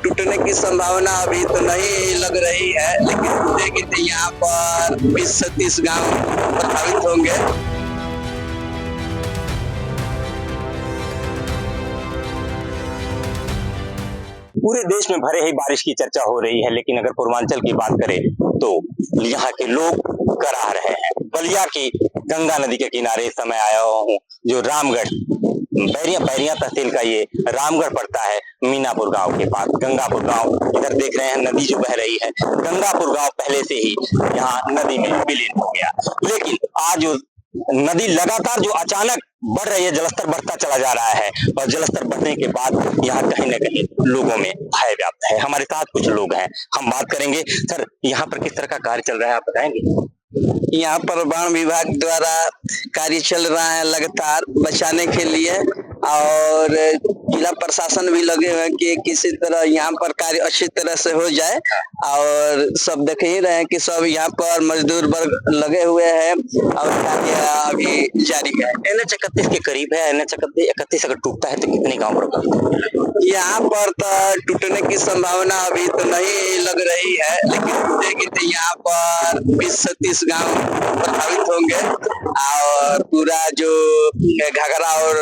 टूटने की संभावना अभी तो नहीं लग रही है, लेकिन यहाँ पर 20 से 30 गांव प्रभावित होंगे। पूरे देश में भरे ही बारिश की चर्चा हो रही है, लेकिन अगर पूर्वांचल की बात करें तो यहाँ के लोग कराह रहे हैं। बलिया की गंगा नदी के किनारे इस समय आया हूँ, जो रामगढ़ बैरिया तहसील का ये रामगढ़ पड़ता है, मीनापुर गांव के पास। गंगापुर गांव इधर देख रहे हैं, नदी जो बह रही है। गंगापुर गांव पहले से ही यहाँ नदी में विलीन हो गया, लेकिन आज जो नदी लगातार जो अचानक बढ़ रही है, जलस्तर बढ़ता चला जा रहा है, और जलस्तर बढ़ने के बाद यहाँ कहीं न कहीं लोगों में भय व्याप्त है। हमारे साथ कुछ लोग हैं, हम बात करेंगे। सर, यहाँ पर किस तरह का कार्य चल रहा है, आप बताएंगे? यहाँ पर वन विभाग द्वारा कार्य चल रहा है लगातार बचाने के लिए, और जिला प्रशासन भी लगे हुए हैं कि किसी तरह यहाँ पर कार्य अच्छी तरह से हो जाए। और सब देख ही रहे हैं कि सब यहाँ पर मजदूर वर्ग लगे हुए हैं, और कार्य अभी जारी है। NH 31 के करीब है। NH 31 अगर टूटता है तो कितने गाँव पर? यहाँ पर तो टूटने की संभावना अभी तो नहीं लग रही है, लेकिन यहाँ पर 20 से 30 गांव प्रभावित होंगे, और पूरा जो घाघरा और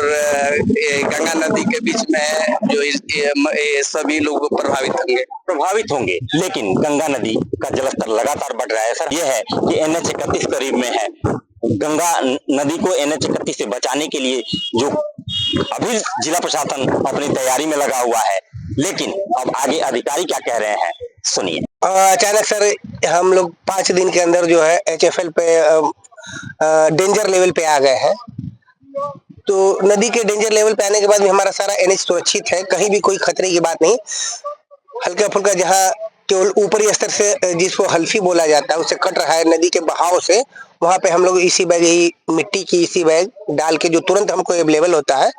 गंगा नदी के बीच में जो सभी लोग प्रभावित होंगे। लेकिन गंगा नदी का जलस्तर लगातार बढ़ रहा है। सर, ये है कि NH 31 करीब में है। गंगा नदी को NH 31 से बचाने के लिए जो अभी जिला प्रशासन अपनी तैयारी में लगा हुआ है, लेकिन अब आगे अधिकारी क्या कह रहे हैं, सुनिए। अचानक सर हम लोग 5 दिन के अंदर जो है HFL पे डेंजर लेवल पे आ गए हैं। तो नदी के डेंजर लेवल पे आने के बाद भी हमारा सारा NH सुरक्षित है, कहीं भी कोई खतरे की बात नहीं। हल्का फुल्का जहाँ केवल ऊपरी स्तर से जिसको हल्फी बोला जाता है उससे कट रहा है नदी के बहाव से, वहां पे हम लोग इसी बैग, यही मिट्टी की इसी बैग डाल के जो तुरंत हमको अवेलेबल होता है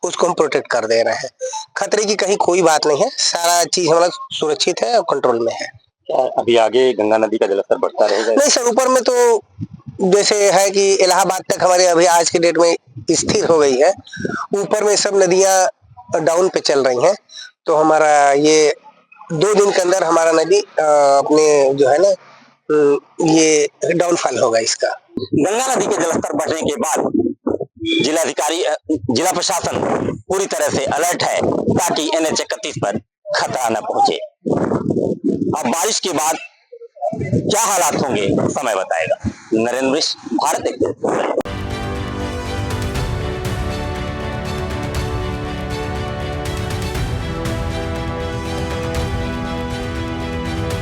उसको हम प्रोटेक्ट कर दे रहे हैं। खतरे की कहीं कोई बात नहीं है, सारा चीज हमारा सुरक्षित है और कंट्रोल में है। अभी आगे गंगा नदी का जलस्तर बढ़ता रहेगा? नहीं सर, ऊपर में तो जैसे है कि इलाहाबाद तक हमारे अभी आज के डेट में स्थिर हो गई है, ऊपर में सब नदियां डाउन पे चल रही हैं। तो हमारा ये 2 दिन के अंदर हमारा नदी अपने जो है ना ये डाउनफॉल होगा इसका। गंगा नदी के जलस्तर बढ़ने के बाद जिला प्रशासन पूरी तरह से अलर्ट है ताकि NH 31 पर खतरा न पहुंचे। अब बारिश के बाद क्या हालात होंगे समय बताएगा। नरेंद्र, भारत।